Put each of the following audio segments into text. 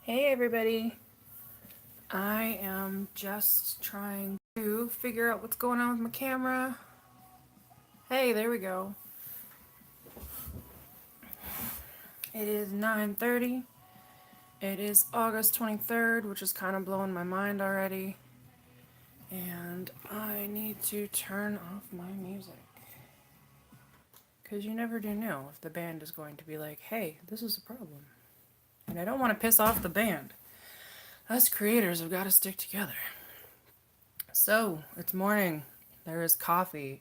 Hey everybody, I am just trying to figure out what's going on with my camera. Hey, there we go. It is 9:30. It is August 23rd, which is kind of blowing my mind already. And I need to turn off my music. Because you never do know if the band is going to be like, hey, this is a problem. And I don't want to piss off the band. Us creators have got to stick together. So, it's morning. There is coffee.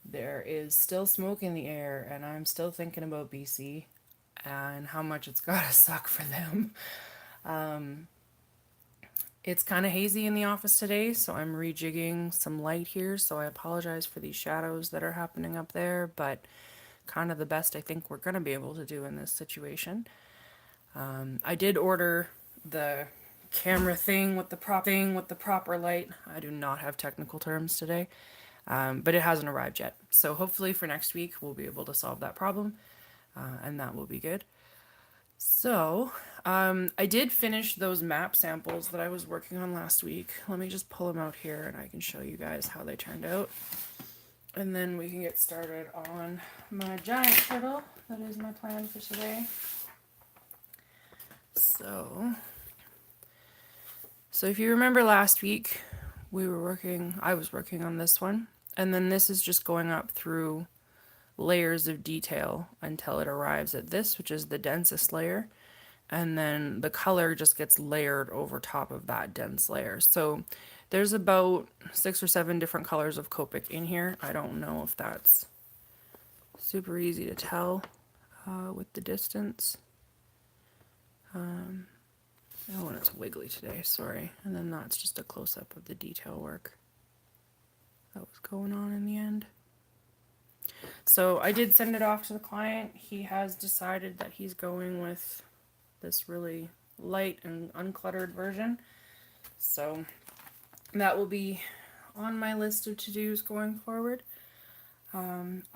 There is still smoke in the air, and I'm still thinking about BC and how much it's gotta suck for them. It's kind of hazy in the office today, so I'm rejigging some light here, so I apologize for these shadows that are happening up there, but kind of the best I think we're gonna be able to do in this situation. I did order the camera thing with the proper light. I do not have technical terms today. But it hasn't arrived yet. So hopefully for next week we'll be able to solve that problem, and that will be good. So I did finish those map samples that I was working on last week. Let me just pull them out here and I can show you guys how they turned out. And then we can get started on my giant turtle. That is my plan for today. So if you remember last week, I was working on this one. And then this is just going up through layers of detail until it arrives at this, which is the densest layer. And then the color just gets layered over top of that dense layer. So there's about 6 or 7 different colors of Copic in here. I don't know if that's super easy to tell with the distance. Oh, and it's wiggly today, sorry. And then that's just a close-up of the detail work that was going on in the end. So I did send it off to the client. He has decided that he's going with this really light and uncluttered version. So that will be on my list of to-dos going forward.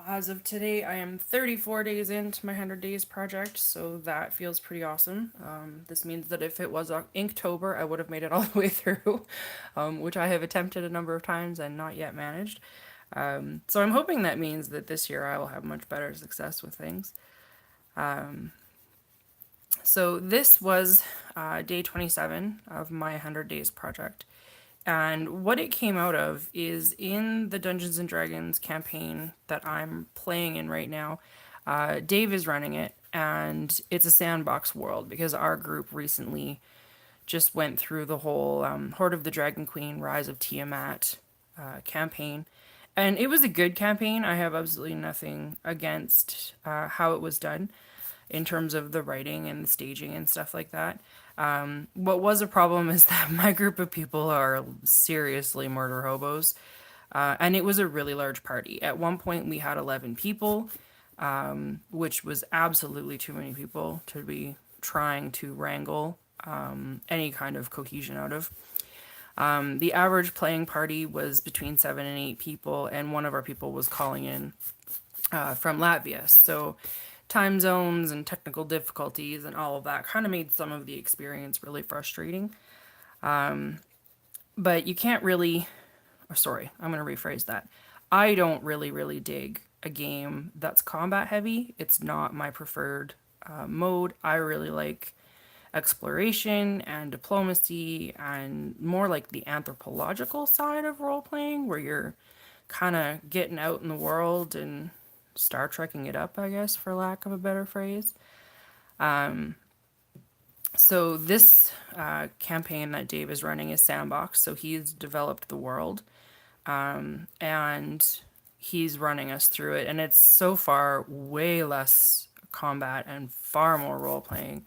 As of today, I am 34 days into my 100 days project, so that feels pretty awesome. This means that if it was Inktober, I would have made it all the way through, which I have attempted a number of times and not yet managed. So I'm hoping that means that this year I will have much better success with things. So this was day 27 of my 100 days project. And what it came out of is in the Dungeons and Dragons campaign that I'm playing in right now, Dave is running it, and it's a sandbox world because our group recently just went through the whole Horde of the Dragon Queen, Rise of Tiamat campaign. And it was a good campaign. I have absolutely nothing against how it was done in terms of the writing and the staging and stuff like that. What was a problem is that my group of people are seriously murder hobos. And it was a really large party. At one point, we had 11 people, which was absolutely too many people to be trying to wrangle any kind of cohesion out of. The average playing party was between 7 and 8 people, and one of our people was calling in from Latvia. So time zones and technical difficulties and all of that kind of made some of the experience really frustrating. But you can't really, or sorry, I'm going to rephrase that. I don't really dig a game that's combat heavy. It's not my preferred mode. I really like exploration and diplomacy and more like the anthropological side of role playing where you're kind of getting out in the world and Star Trekking it up, I guess, for lack of a better phrase. So this campaign that Dave is running is Sandbox, so he's developed the world, and he's running us through it, and it's so far way less combat and far more role playing.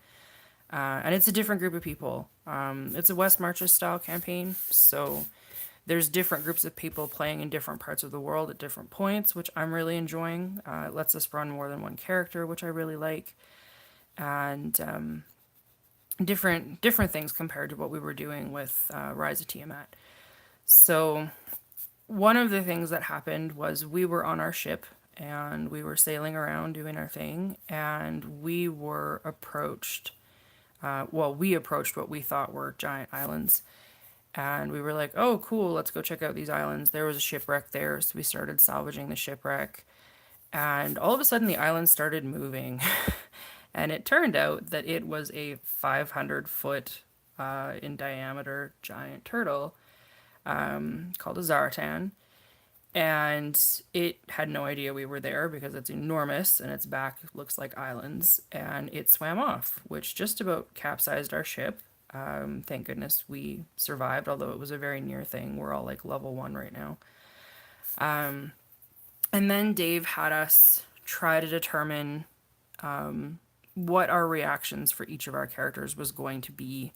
And it's a different group of people. It's a West Marches style campaign, so there's different groups of people playing in different parts of the world at different points, which I'm really enjoying. It lets us run more than one character, which I really like, and different things compared to what we were doing with Rise of Tiamat. So one of the things that happened was we were on our ship and we were sailing around doing our thing, and we were approached Well, we approached what we thought were giant islands. And we were like, oh, cool, let's go check out these islands. There was a shipwreck there, so we started salvaging the shipwreck. And all of a sudden, the island started moving. And it turned out that it was a 500-foot in diameter giant turtle called a zaratan. And it had no idea we were there because it's enormous and its back looks like islands. And it swam off, which just about capsized our ship. Thank goodness we survived, although it was a very near thing. We're all like level 1 right now. And then Dave had us try to determine what our reactions for each of our characters was going to be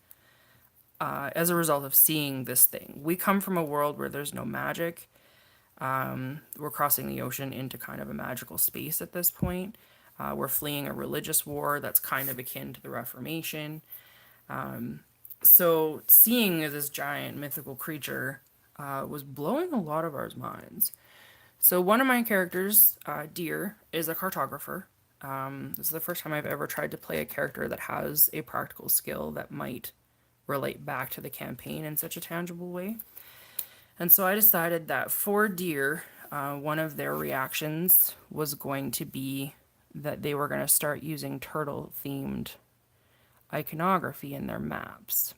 as a result of seeing this thing. We come from a world where there's no magic. We're crossing the ocean into kind of a magical space at this point. We're fleeing a religious war that's kind of akin to the Reformation. So seeing this giant mythical creature was blowing a lot of our minds. So one of my characters, Deer, is a cartographer. This is the first time I've ever tried to play a character that has a practical skill that might relate back to the campaign in such a tangible way. And so I decided that for Deer, one of their reactions was going to be that they were going to start using turtle-themed iconography in their maps.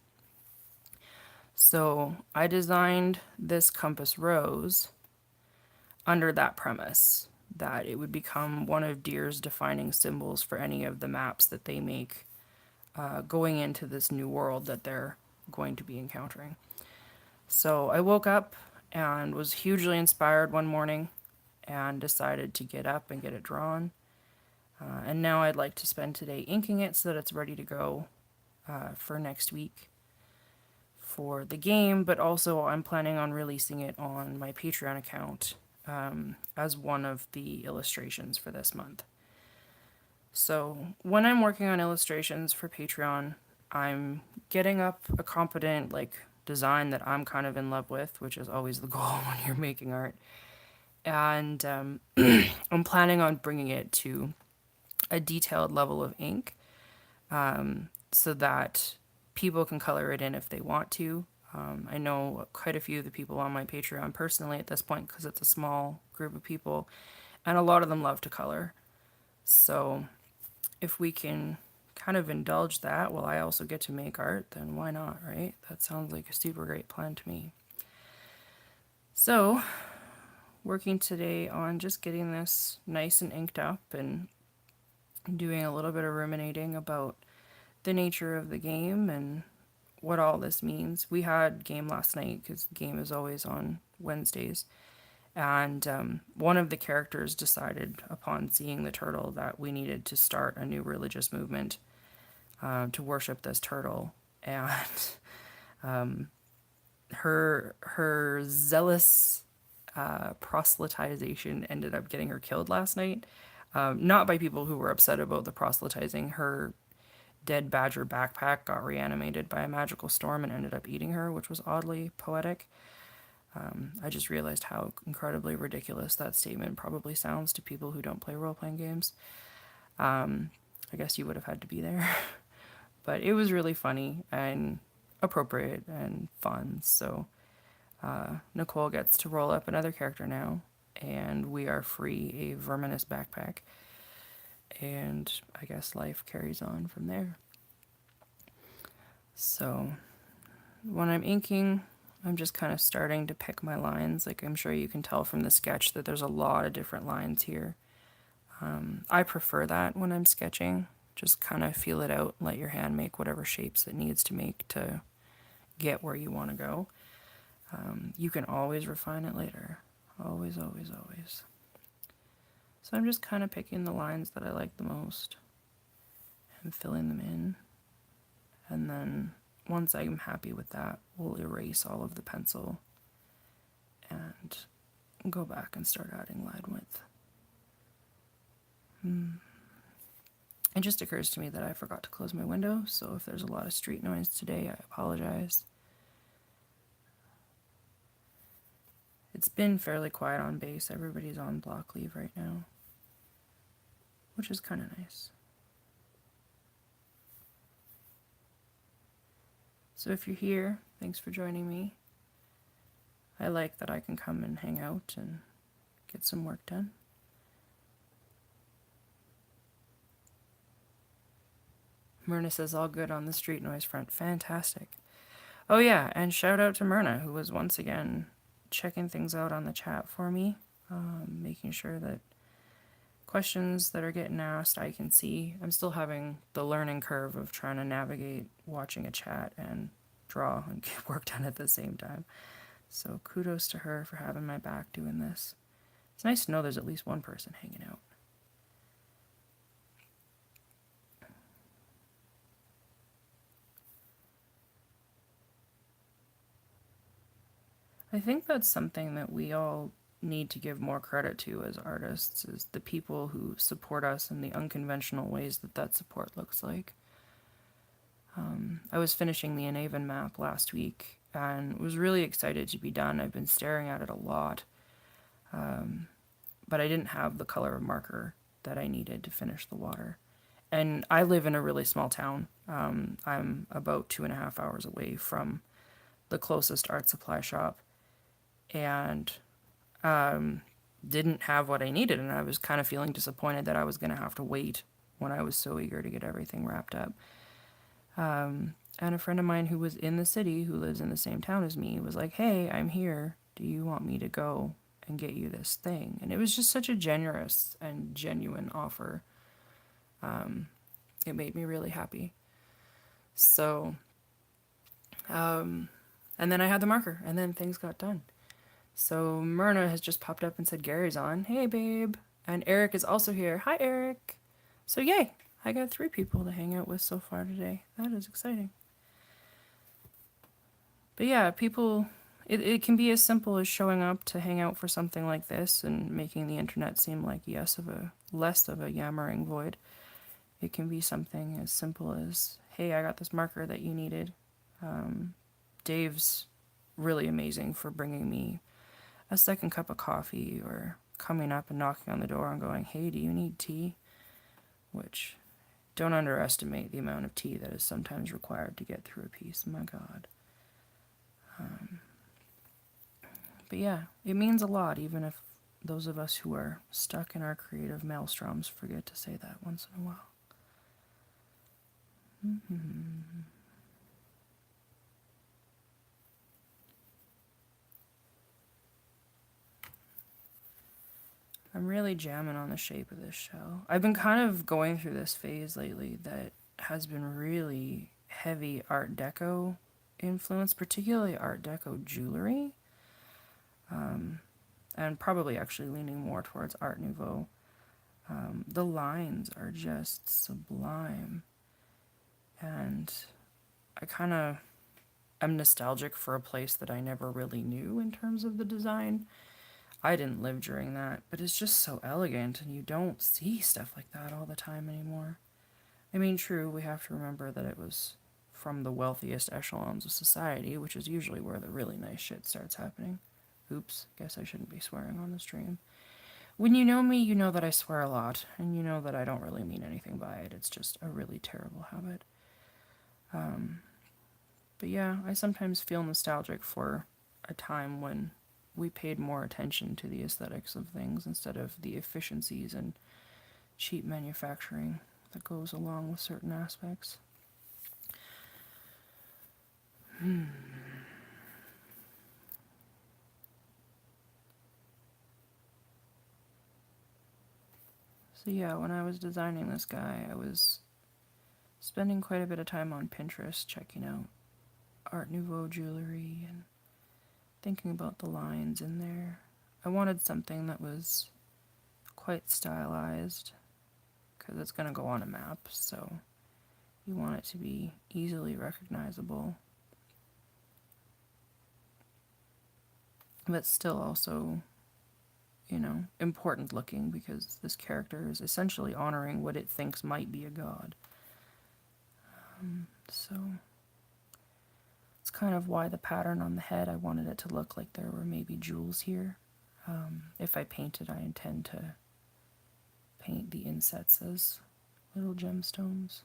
So I designed this compass rose under that premise, that it would become one of Deer's defining symbols for any of the maps that they make going into this new world that they're going to be encountering. So I woke up and was hugely inspired one morning and decided to get up and get it drawn. And now I'd like to spend today inking it so that it's ready to go for next week for the game, but also I'm planning on releasing it on my Patreon account as one of the illustrations for this month. So when I'm working on illustrations for Patreon, I'm getting up a competent design that I'm kind of in love with, which is always the goal when you're making art. And I'm planning on bringing it to a detailed level of ink so that people can color it in if they want to. I know quite a few of the people on my Patreon personally at this point because it's a small group of people, and a lot of them love to color. So if we can kind of indulge that while I also get to make art, then why not, right? That sounds like a super great plan to me. So, working today on just getting this nice and inked up and doing a little bit of ruminating about the nature of the game and what all this means. We had game last night because the game is always on Wednesdays. And one of the characters decided upon seeing the turtle that we needed to start a new religious movement to worship this turtle. And her zealous proselytization ended up getting her killed last night. Not by people who were upset about the proselytizing. Her dead badger backpack got reanimated by a magical storm and ended up eating her, which was oddly poetic. I just realized how incredibly ridiculous that statement probably sounds to people who don't play role-playing games. I guess you would have had to be there. But it was really funny and appropriate and fun. So Nicole gets to roll up another character now, and we are free a verminous backpack. And I guess life carries on from there. So when I'm inking, I'm just kind of starting to pick my lines. Like I'm sure you can tell from the sketch that there's a lot of different lines here. I prefer that when I'm sketching. Just kind of feel it out, let your hand make whatever shapes it needs to make to get where you want to go. You can always refine it later. Always, always, always. So I'm just kind of picking the lines that I like the most and filling them in. And then once I'm happy with that, we'll erase all of the pencil and go back and start adding line width. It just occurs to me that I forgot to close my window, so if there's a lot of street noise today, I apologize. It's been fairly quiet on base. Everybody's on block leave right now, which is kind of nice. So if you're here, thanks for joining me. I like that I can come and hang out and get some work done. Myrna says all good on the street noise front. Fantastic. Oh yeah, and shout out to Myrna, who was once again checking things out on the chat for me, making sure that questions that are getting asked I can see. I'm still having the learning curve of trying to navigate watching a chat and draw and get work done at the same time. So kudos to her for having my back doing this. It's nice to know there's at least one person hanging out. I think that's something that we all need to give more credit to as artists, is the people who support us in the unconventional ways that support looks like. I was finishing the Anaven map last week and was really excited to be done. I've been staring at it a lot, but I didn't have the color of marker that I needed to finish the water. And I live in a really small town. I'm about 2.5 hours away from the closest art supply shop, and didn't have what I needed, and I was kind of feeling disappointed that I was going to have to wait when I was so eager to get everything wrapped up. And a friend of mine who was in the city, who lives in the same town as me, was like, hey, I'm here. Do you want me to go and get you this thing? And it was just such a generous and genuine offer. It made me really happy. So, and then I had the marker, and then things got done. So Myrna has just popped up and said Gary's on. Hey, babe. And Eric is also here. Hi, Eric. So yay, I got 3 people to hang out with so far today. That is exciting. But yeah, people, it can be as simple as showing up to hang out for something like this and making the internet seem like less of a yammering void. It can be something as simple as, hey, I got this marker that you needed. Dave's really amazing for bringing me a second cup of coffee, or coming up and knocking on the door and going, hey, do you need tea? Which, don't underestimate the amount of tea that is sometimes required to get through a piece. My God. But yeah, it means a lot, even if those of us who are stuck in our creative maelstroms forget to say that once in a while. I'm really jamming on the shape of this shell. I've been kind of going through this phase lately that has been really heavy Art Deco influence, particularly Art Deco jewelry, and probably actually leaning more towards Art Nouveau. The lines are just sublime, and I kind of am nostalgic for a place that I never really knew in terms of the design. I didn't live during that, but it's just so elegant, and you don't see stuff like that all the time anymore. I mean, true, we have to remember that it was from the wealthiest echelons of society, which is usually where the really nice shit starts happening. Oops, guess I shouldn't be swearing on the stream. When you know me, you know that I swear a lot, and you know that I don't really mean anything by it. It's just a really terrible habit. But yeah, I sometimes feel nostalgic for a time when we paid more attention to the aesthetics of things instead of the efficiencies and cheap manufacturing that goes along with certain aspects. So yeah, when I was designing this guy, I was spending quite a bit of time on Pinterest checking out Art Nouveau jewelry and thinking about the lines in there. I wanted something that was quite stylized because it's going to go on a map, so you want it to be easily recognizable, but still also, important looking, because this character is essentially honoring what it thinks might be a god. So it's kind of why the pattern on the head, I wanted it to look like there were maybe jewels here. If I paint it, I intend to paint the insets as little gemstones.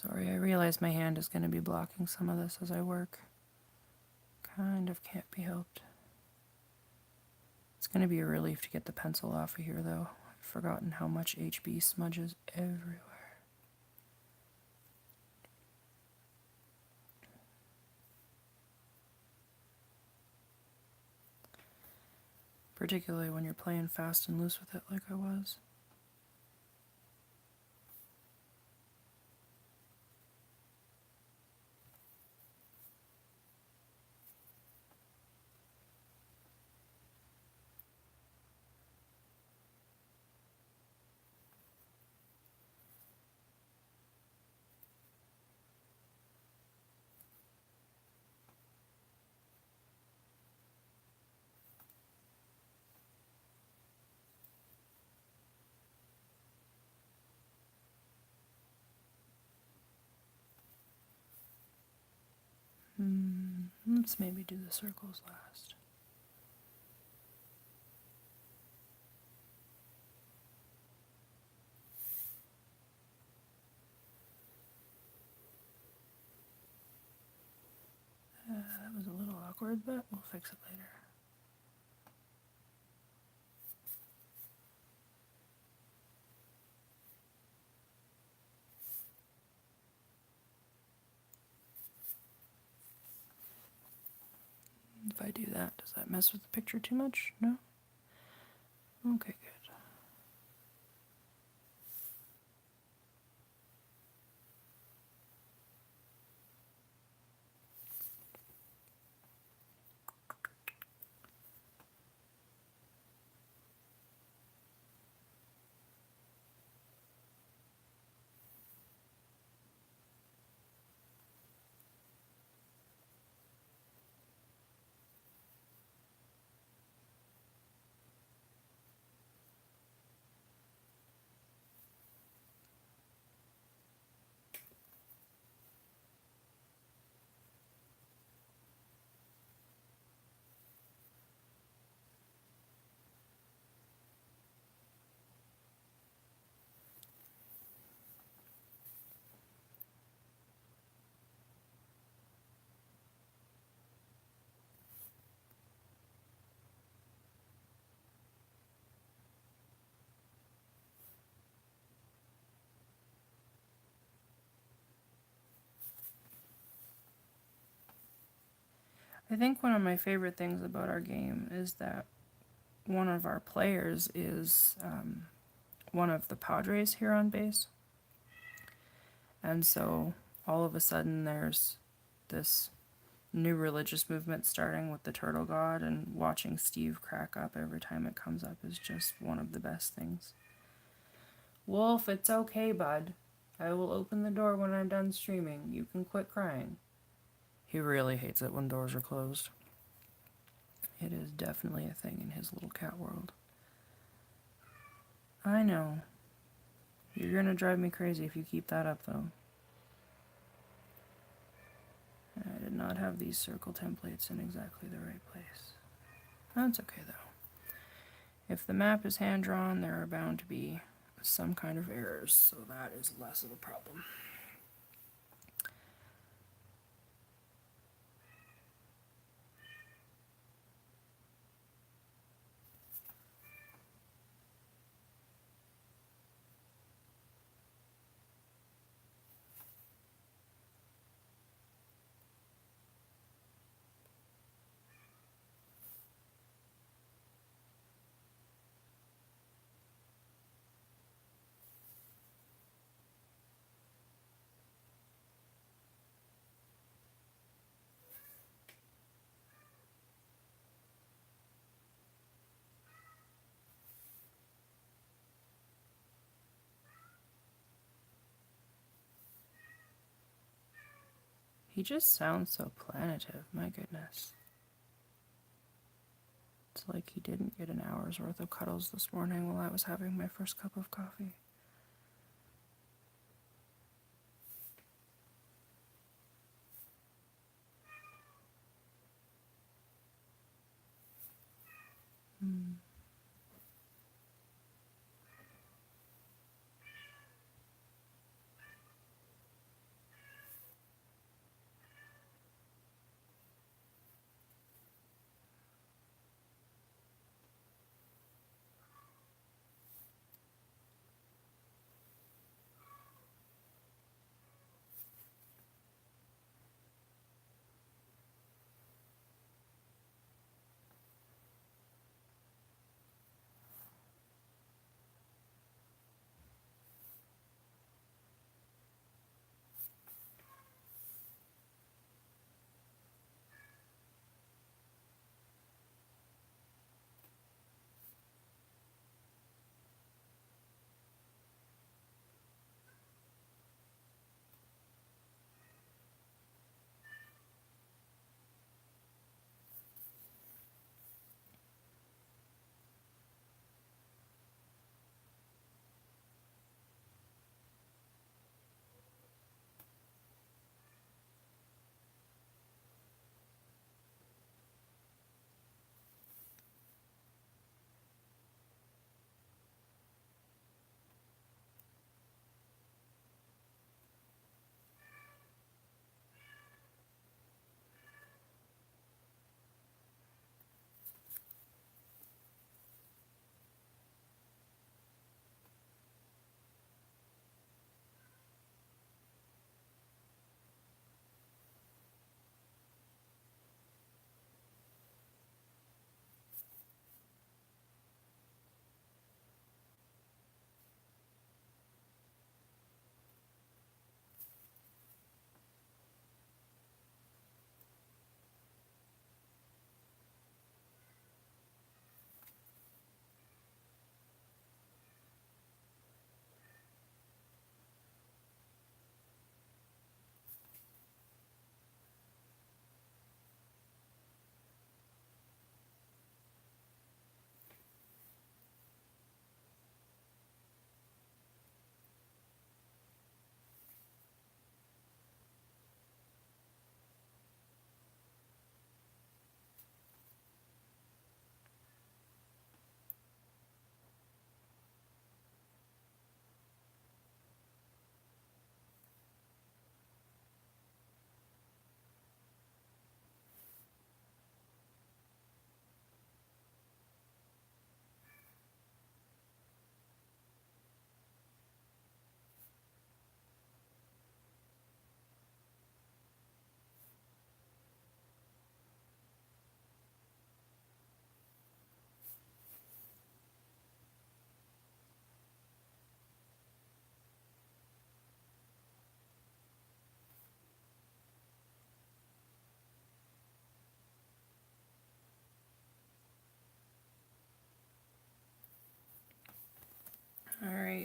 Sorry, I realize my hand is going to be blocking some of this as I work. Kind of can't be helped. It's going to be a relief to get the pencil off of here, though. I've forgotten how much HB smudges everywhere. Particularly when you're playing fast and loose with it like I was. Let's maybe do the circles last. That was a little awkward, but we'll fix it later. If I do that, does that mess with the picture too much? No? Okay, good. I think one of my favorite things about our game is that one of our players is one of the Padres here on base. And so all of a sudden there's this new religious movement starting with the turtle god, and watching Steve crack up every time it comes up is just one of the best things. Wolf, it's okay, bud. I will open the door when I'm done streaming. You can quit crying. He really hates it when doors are closed. It is definitely a thing in his little cat world. I know. You're gonna drive me crazy if you keep that up, though. I did not have these circle templates in exactly the right place. That's okay, though. If the map is hand-drawn, there are bound to be some kind of errors, so that is less of a problem. He just sounds so plaintive, my goodness. It's like he didn't get an hour's worth of cuddles this morning while I was having my first cup of coffee.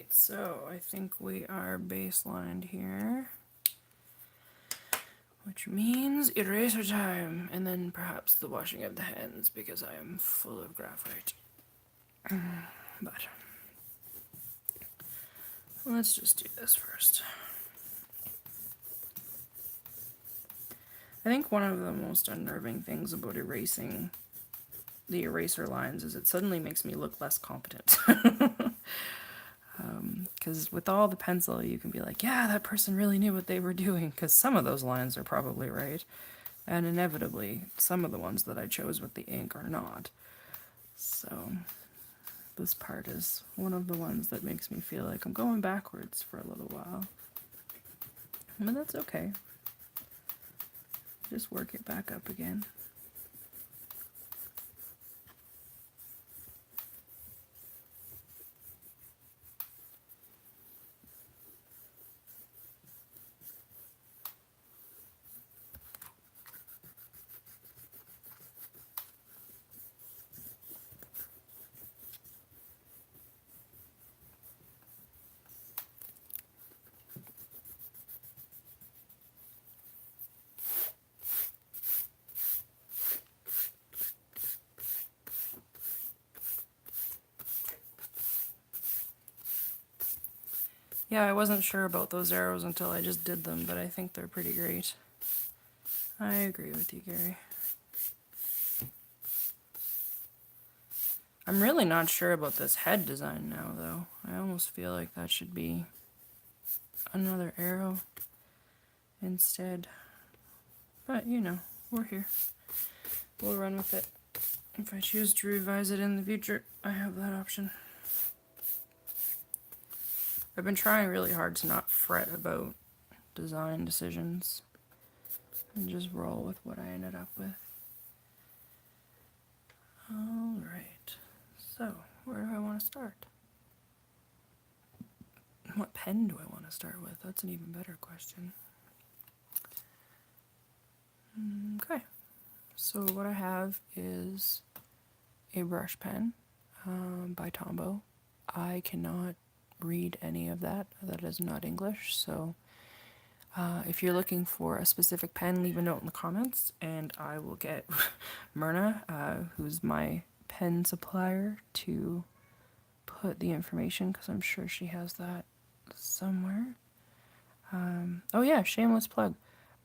Alright, so I think we are baselined here. Which means eraser time, and then perhaps the washing of the hands because I am full of graphite. But let's just do this first. I think one of the most unnerving things about erasing the eraser lines is it suddenly makes me look less competent. Because with all the pencil, you can be like, yeah, that person really knew what they were doing, because some of those lines are probably right. And inevitably, some of the ones that I chose with the ink are not. So this part is one of the ones that makes me feel like I'm going backwards for a little while. But that's okay. Just work it back up again. Yeah, I wasn't sure about those arrows until I just did them, but I think they're pretty great. I agree with you, Gary. I'm really not sure about this head design now, though. I almost feel like that should be another arrow instead. But, you know, we're here. We'll run with it. If I choose to revise it in the future, I have that option. I've been trying really hard to not fret about design decisions and just roll with what I ended up with. Alright, so where do I want to start? What pen do I want to start with? That's an even better question. Okay, so what I have is a brush pen by Tombow. I cannot read any of that. That is not English, so if you're looking for a specific pen, leave a note in the comments, and I will get Myrna, who's my pen supplier, to put the information, because I'm sure she has that somewhere. Oh yeah, shameless plug.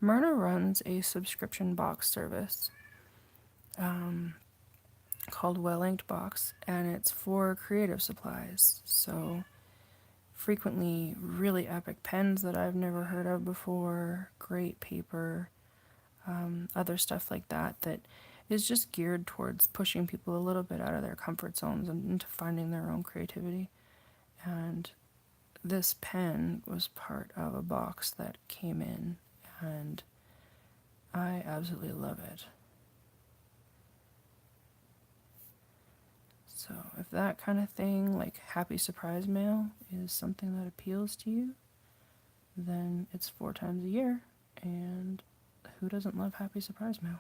Myrna runs a subscription box service called Well Inked Box, and it's for creative supplies. So frequently really epic pens that I've never heard of before, great paper, other stuff like that that is just geared towards pushing people a little bit out of their comfort zones and into finding their own creativity. And this pen was part of a box that came in, and I absolutely love it. So if that kind of thing, like happy surprise mail, is something that appeals to you, then it's 4 times a year, and who doesn't love happy surprise mail?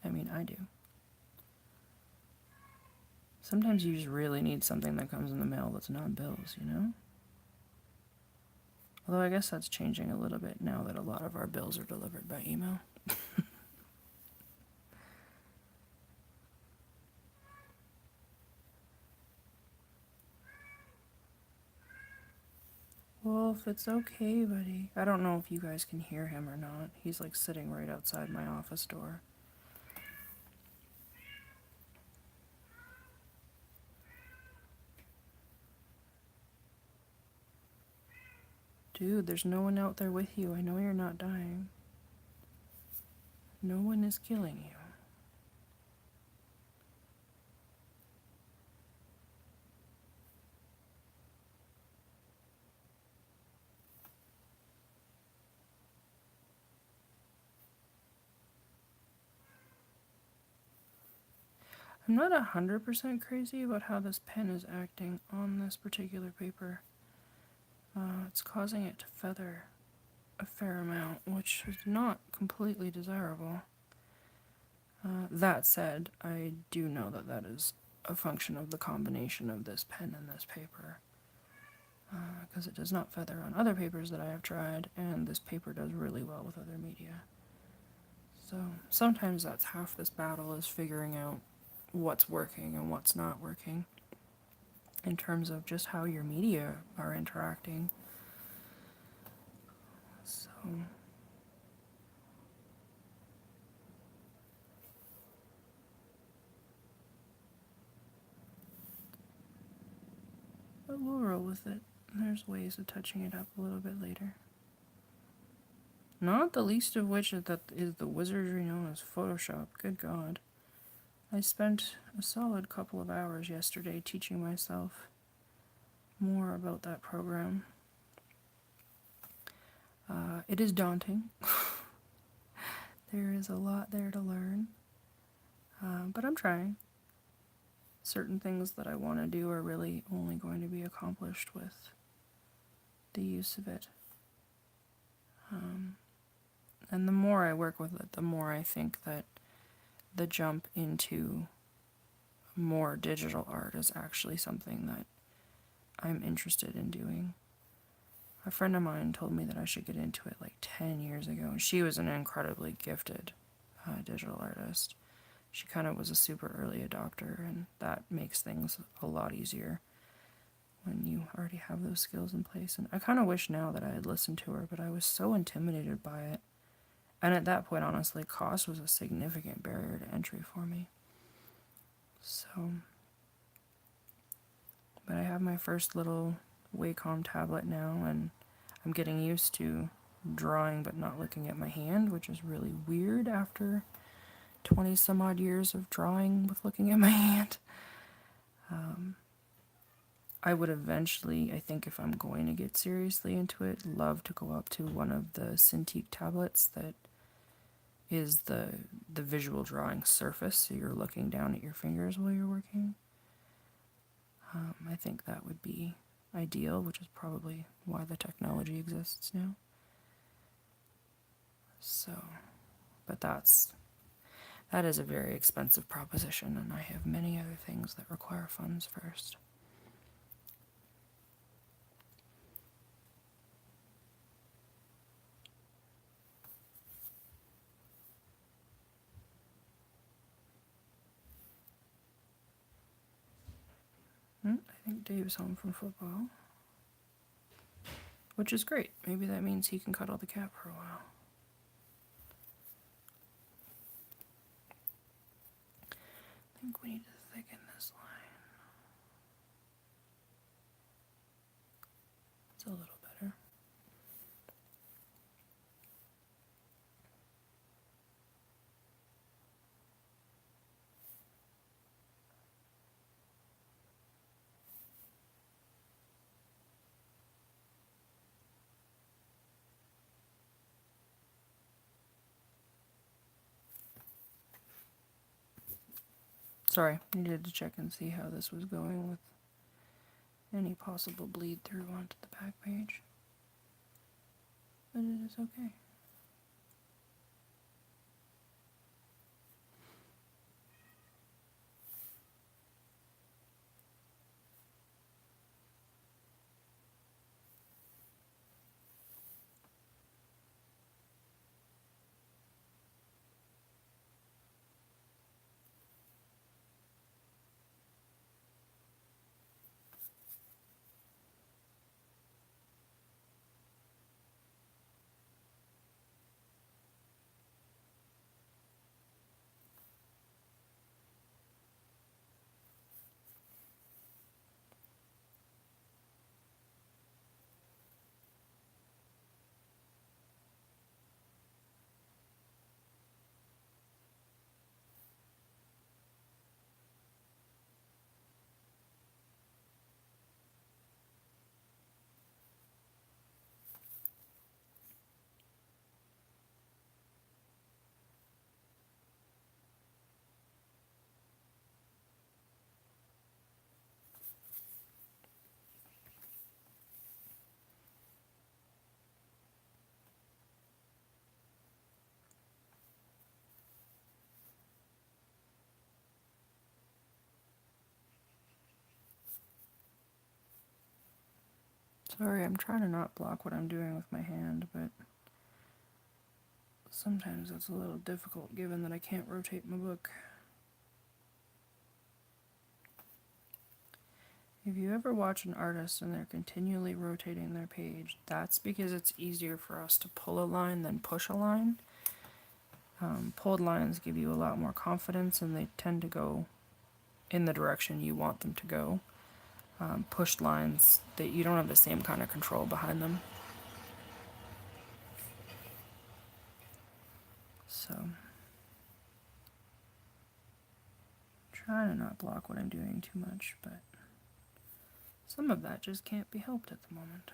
I mean, I do. Sometimes you just really need something that comes in the mail that's not bills, you know? Although I guess that's changing a little bit now that a lot of our bills are delivered by email. Wolf, it's okay, buddy. I don't know if you guys can hear him or not. He's like sitting right outside my office door. Dude, there's no one out there with you. I know you're not dying. No one is killing you. I'm not 100% crazy about how this pen is acting on this particular paper. It's causing it to feather a fair amount, which is not completely desirable. That said, I do know that that is a function of the combination of this pen and this paper, because it does not feather on other papers that I have tried, and this paper does really well with other media. So sometimes that's half this battle, is figuring out what's working and what's not working in terms of just how your media are interacting. So but we'll roll with it. There's ways of touching it up a little bit later. Not the least of which is the wizardry known as Photoshop. Good God. I spent a solid couple of hours yesterday teaching myself more about that program. It is daunting. There is a lot there to learn. But I'm trying. Certain things that I want to do are really only going to be accomplished with the use of it. And the more I work with it, the more I think that the jump into more digital art is actually something that I'm interested in doing. A friend of mine told me that I should get into it like 10 years ago, and she was an incredibly gifted digital artist. She kind of was a super early adopter, and that makes things a lot easier when you already have those skills in place. And I kind of wish now that I had listened to her, but I was so intimidated by it. And at that point, honestly, cost was a significant barrier to entry for me. So, but I have my first little Wacom tablet now, and I'm getting used to drawing but not looking at my hand, which is really weird after 20 some odd years of drawing with looking at my hand. I would eventually, I think if I'm going to get seriously into it, love to go up to one of the Cintiq tablets that is the visual drawing surface, so you're looking down at your fingers while you're working. I think that would be ideal, which is probably why the technology exists now. So, but that is a very expensive proposition, and I have many other things that require funds first. I think Dave's home from football, which is great. Maybe that means he can cuddle the cat for a while. I think we need to thicken this line. It's a little better. Sorry, needed to check and see how this was going with any possible bleed through onto the back page. But it is okay. Sorry, I'm trying to not block what I'm doing with my hand, but sometimes it's a little difficult given that I can't rotate my book. If you ever watch an artist and they're continually rotating their page, that's because it's easier for us to pull a line than push a line. Pulled lines give you a lot more confidence and they tend to go in the direction you want them to go. Pushed lines, that you don't have the same kind of control behind them. So, trying to not block what I'm doing too much, but some of that just can't be helped at the moment.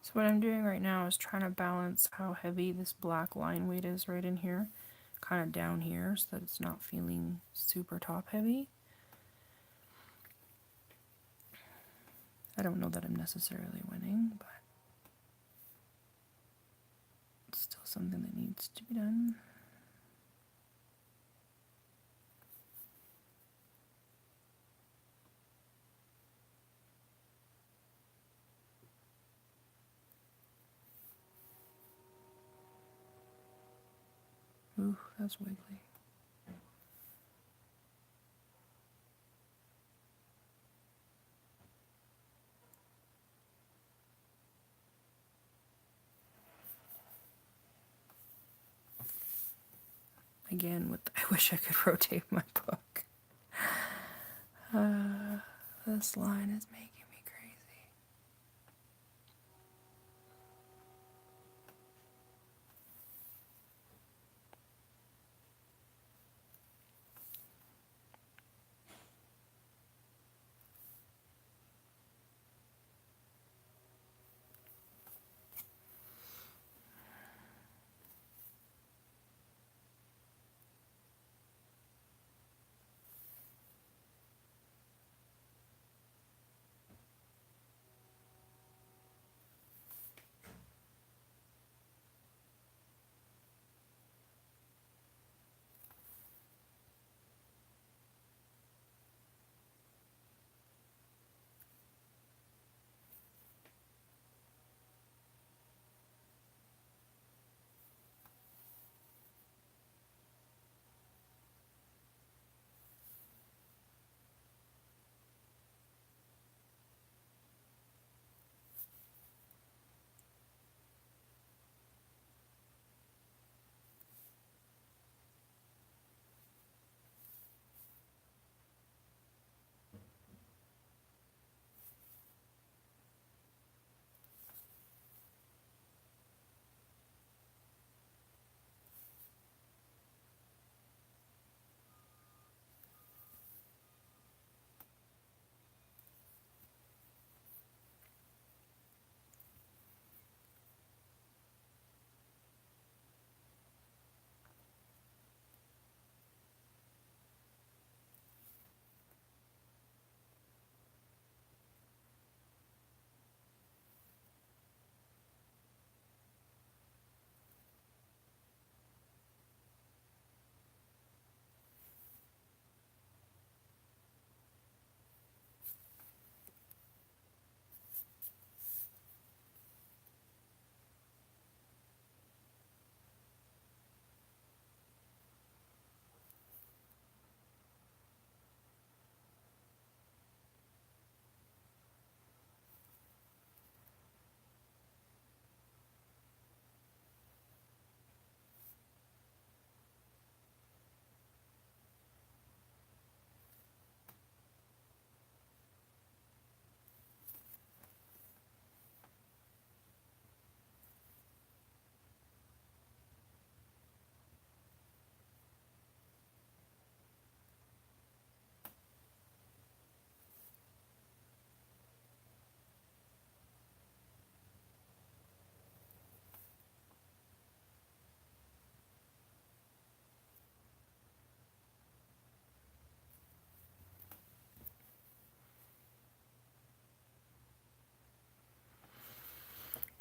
So what I'm doing right now is trying to balance how heavy this black line weight is right in here, kind of down here, so that it's not feeling super top heavy. I don't know that I'm necessarily winning, but it's still something that needs to be done. Ooh, that's wiggly. Again, with I wish I could rotate my book. This line is making me crazy.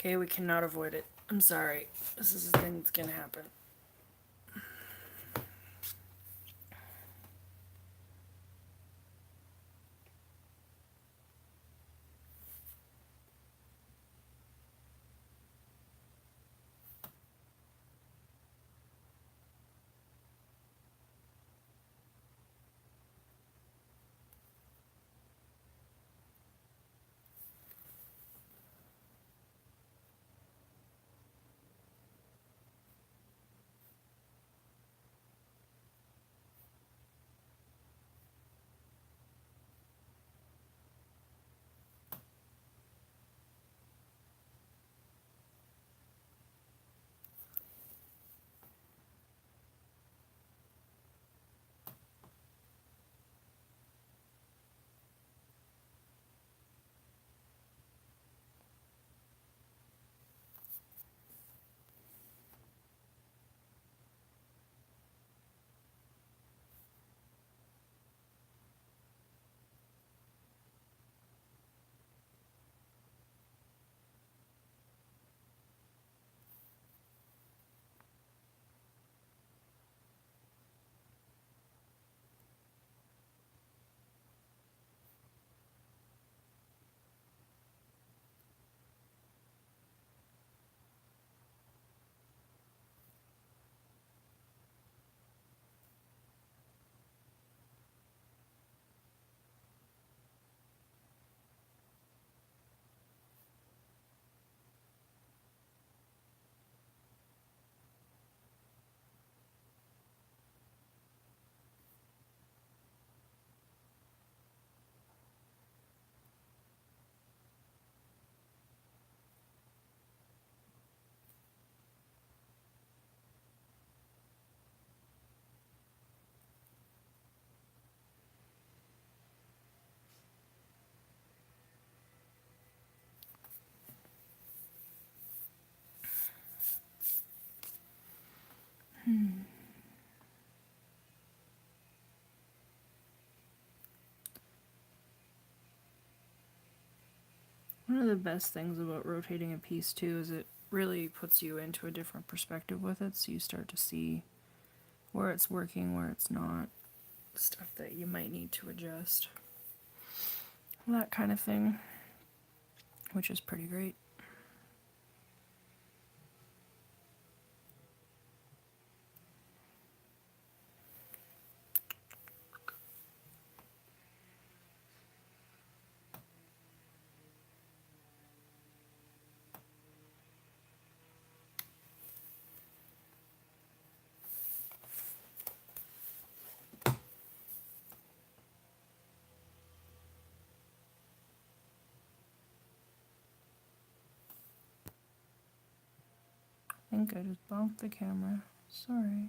Okay, we cannot avoid it. I'm sorry. This is a thing that's gonna happen. the best things about rotating a piece too is it really puts you into a different perspective with it, so you start to see where it's working, where it's not, stuff that you might need to adjust, that kind of thing, which is pretty great. I think I just bumped the camera. Sorry.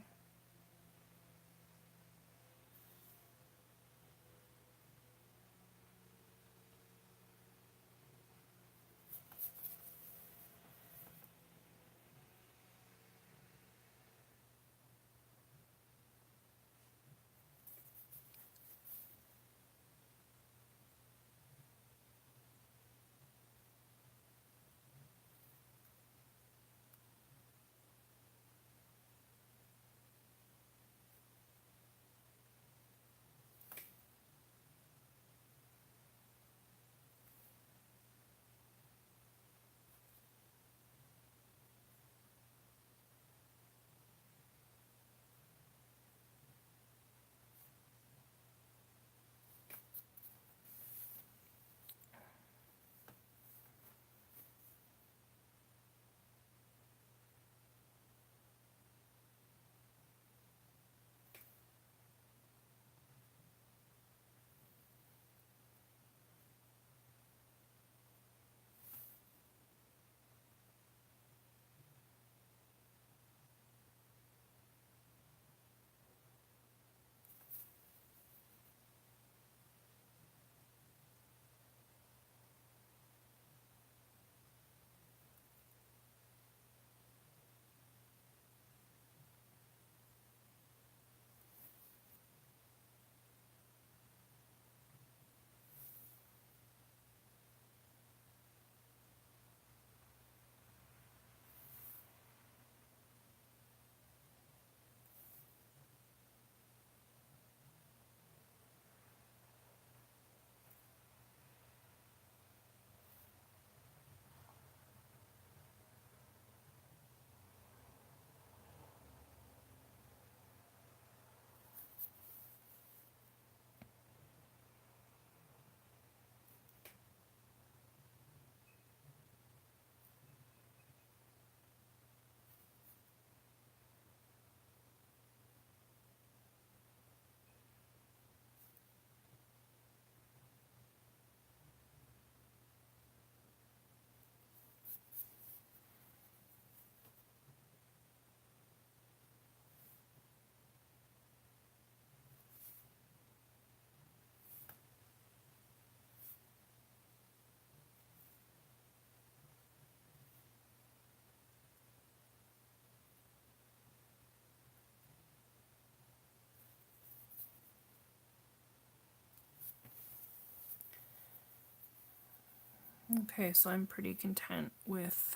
Okay, so I'm pretty content with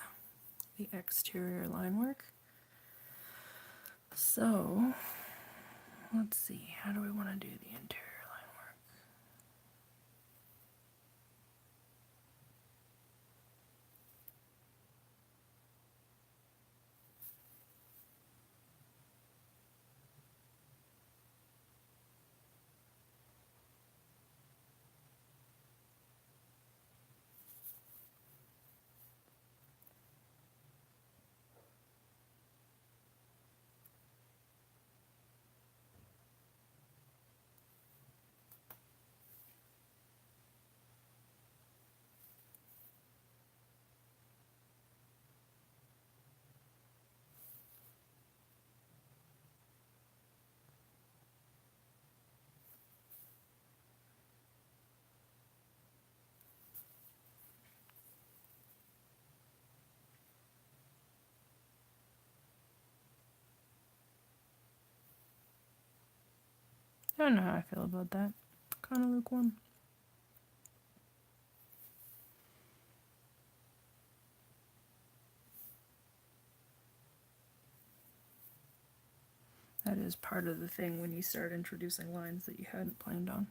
the exterior line work. So, let's see, how do we want to do the interior line work? I don't know how I feel about that. Kind of lukewarm. that is part of the thing when you start introducing lines that you hadn't planned on.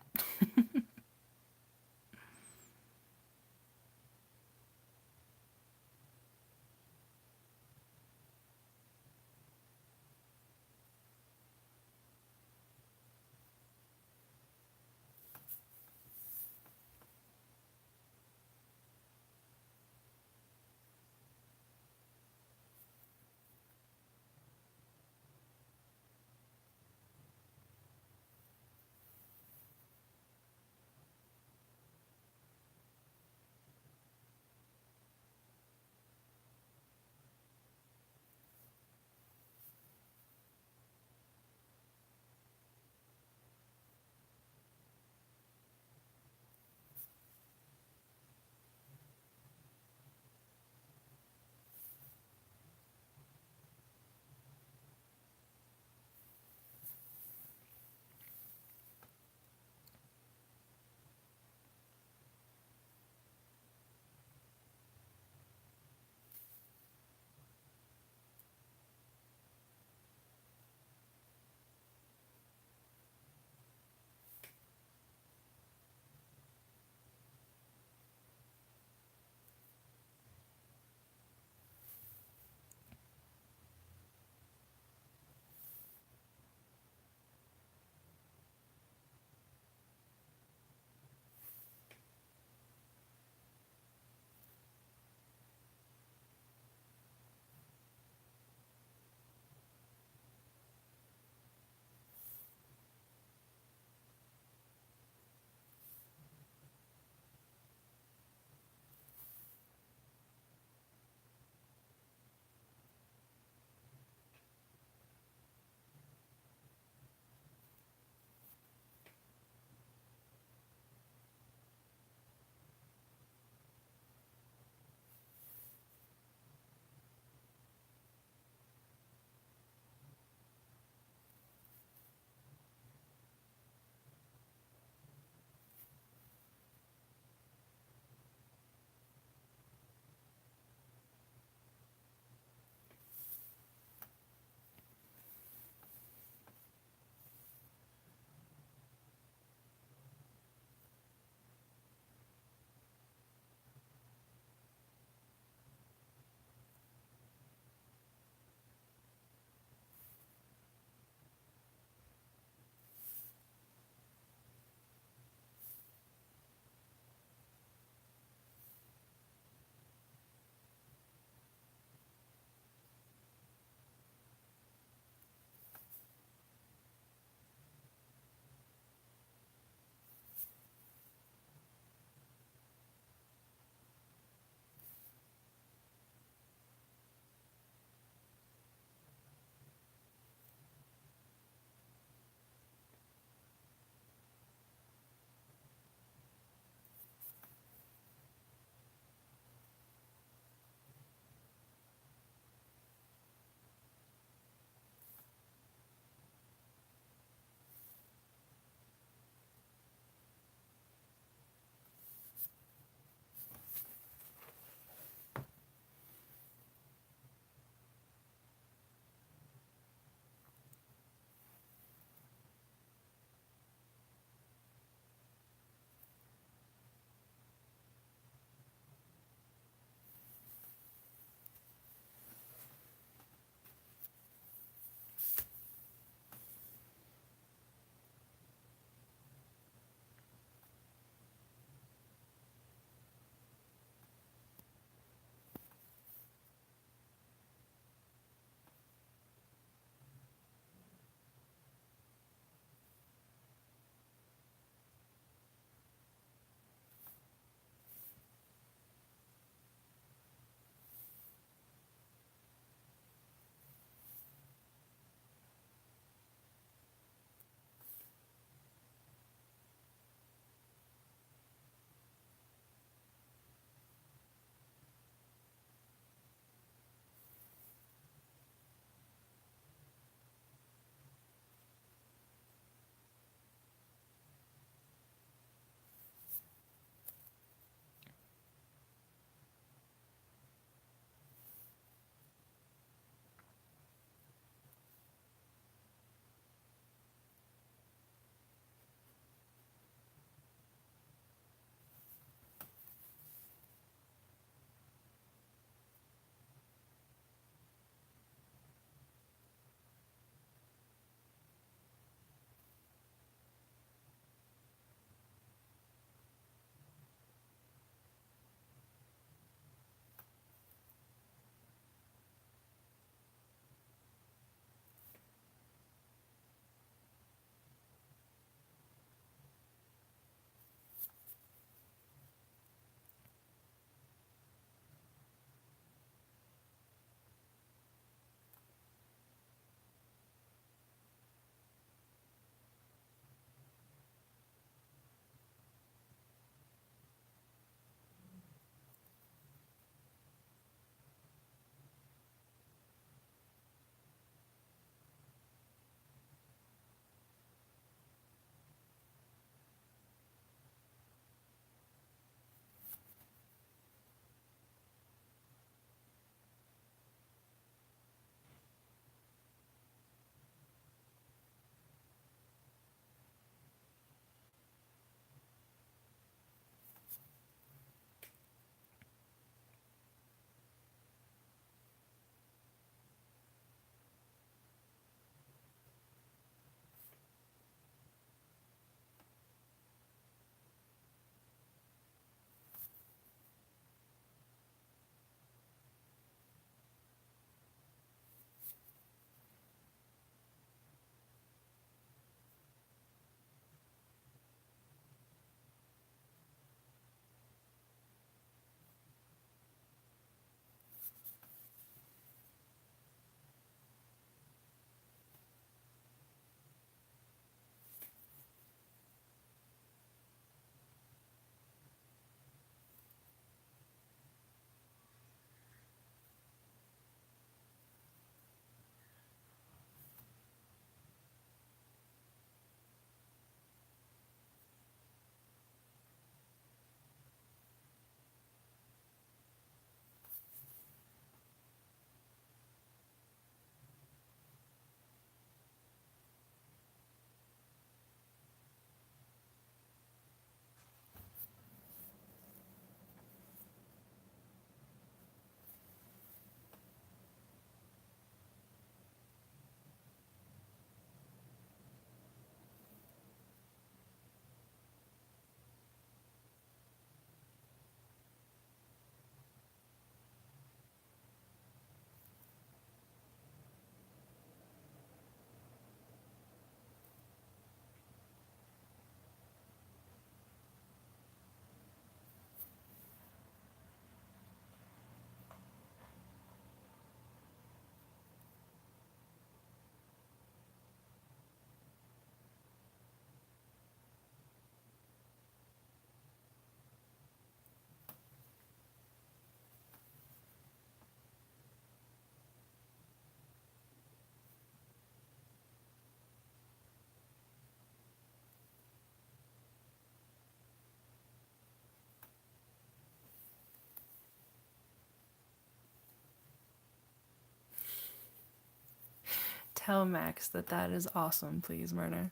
tell Max that that is awesome, please, Myrna.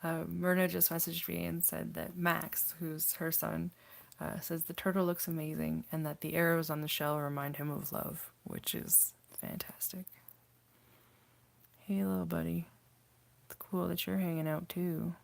Myrna just messaged me and said that Max, who's her son, says the turtle looks amazing and that the arrows on the shell remind him of love, which is fantastic. Hey, little buddy. It's cool that you're hanging out too.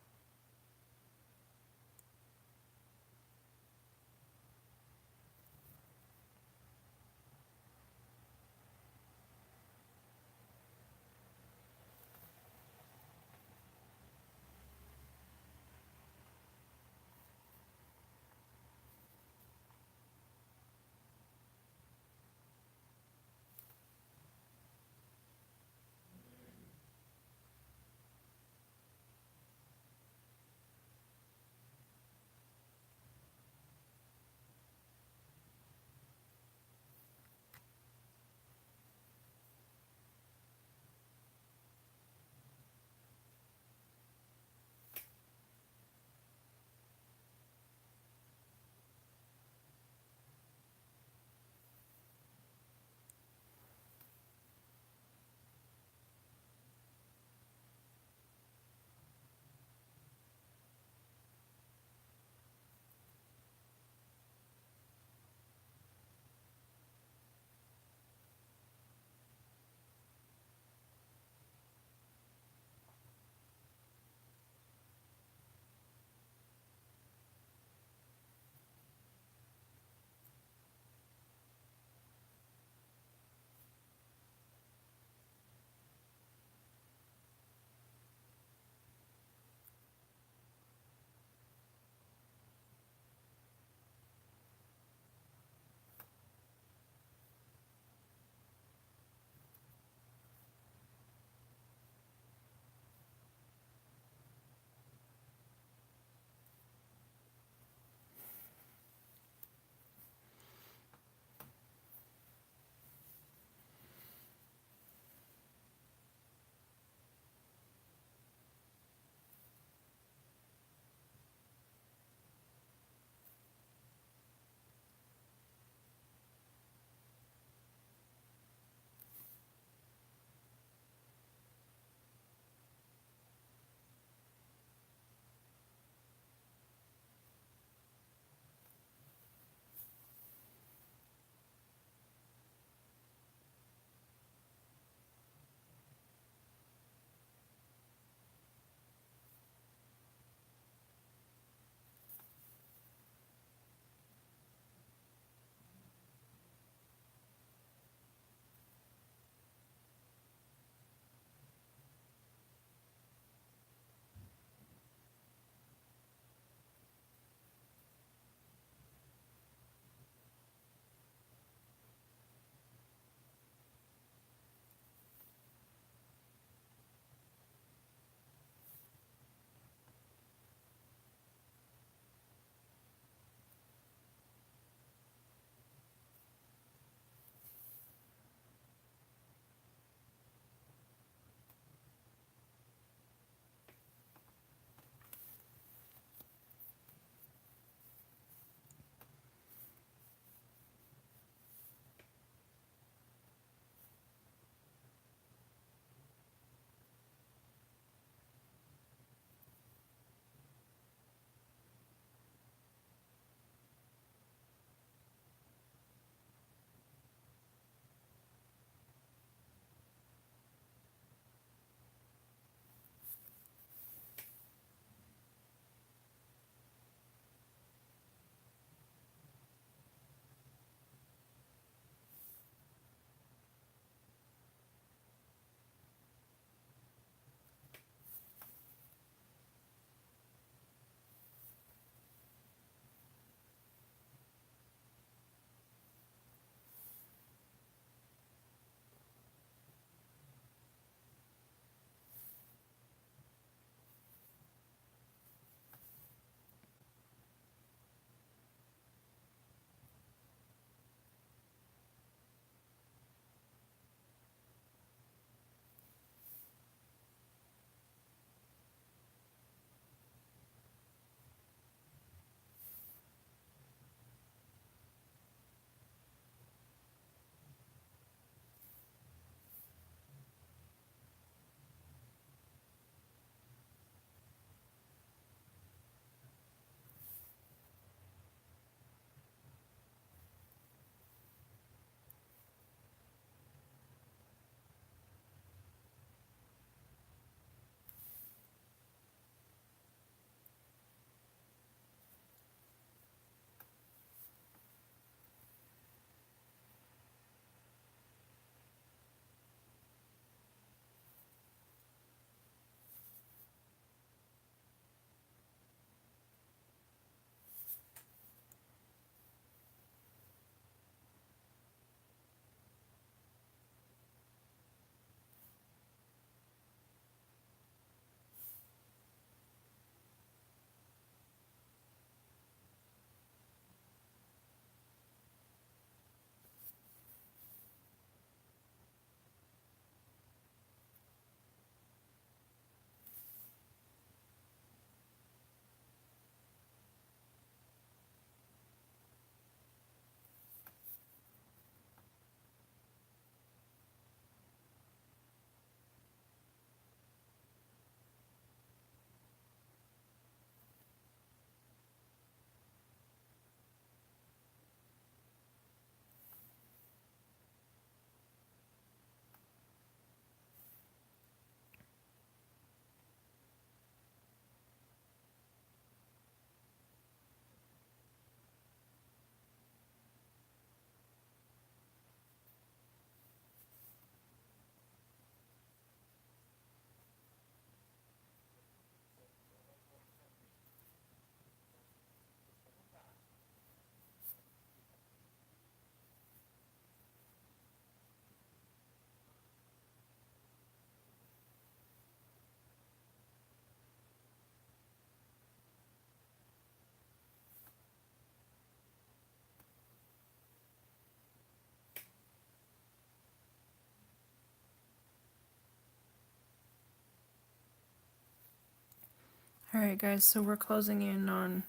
Alright guys, so we're closing in on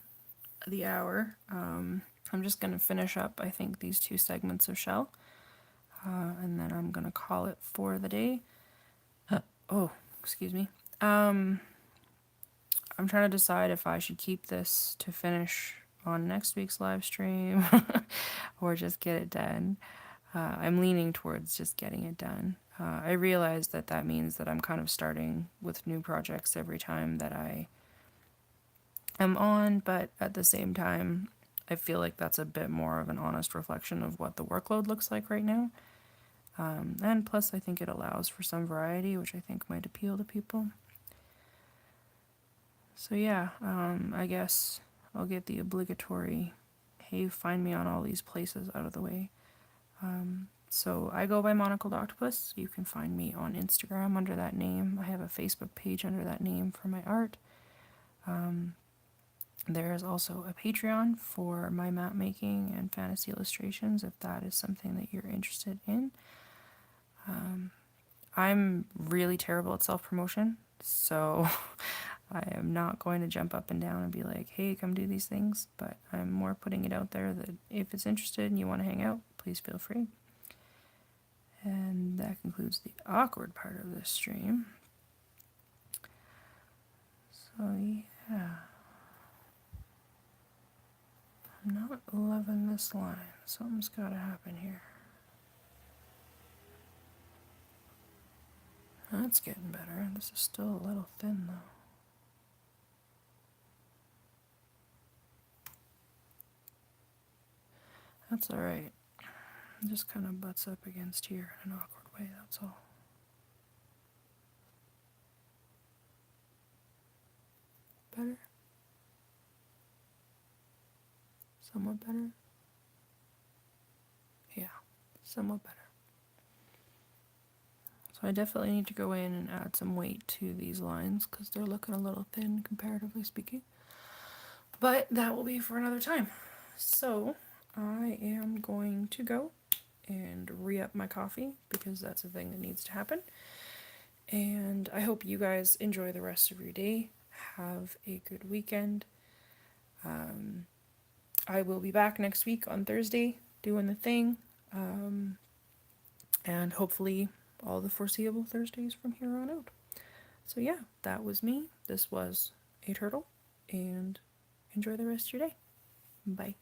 the hour. I'm just going to finish up, I think, these 2 segments of shell, and then I'm going to call it for the day. Oh, excuse me. I'm trying to decide if I should keep this to finish on next week's live stream or just get it done. I'm leaning towards just getting it done. I realize that that means that I'm kind of starting with new projects every time that I am on, but at the same time, I feel like that's a bit more of an honest reflection of what the workload looks like right now. And plus, I think it allows for some variety, which I think might appeal to people. So yeah, I guess I'll get the obligatory, hey, find me on all these places out of the way. So I go by Monocled Octopus. You can find me on Instagram under that name. I have a Facebook page under that name for my art. There is also a Patreon for my map making and fantasy illustrations if that is something that you're interested in. I'm really terrible at self-promotion, so I am not going to jump up and down and be like, hey, come do these things, but I'm more putting it out there that if it's interested and you want to hang out, please feel free. And that concludes the awkward part of this stream. So yeah, I'm not loving this line. Something's got to happen here. That's getting better. This is still a little thin though. That's alright. It just kind of butts up against here in an awkward way, that's all. Better? Somewhat better? Yeah, somewhat better. So I definitely need to go in and add some weight to these lines because they're looking a little thin comparatively speaking. But that will be for another time. So I am going to go and re-up my coffee because that's a thing that needs to happen. And I hope you guys enjoy the rest of your day. Have a good weekend. I will be back next week on Thursday doing the thing. And hopefully all the foreseeable Thursdays from here on out. So yeah, that was me. This was A Turtle, and enjoy the rest of your day. Bye.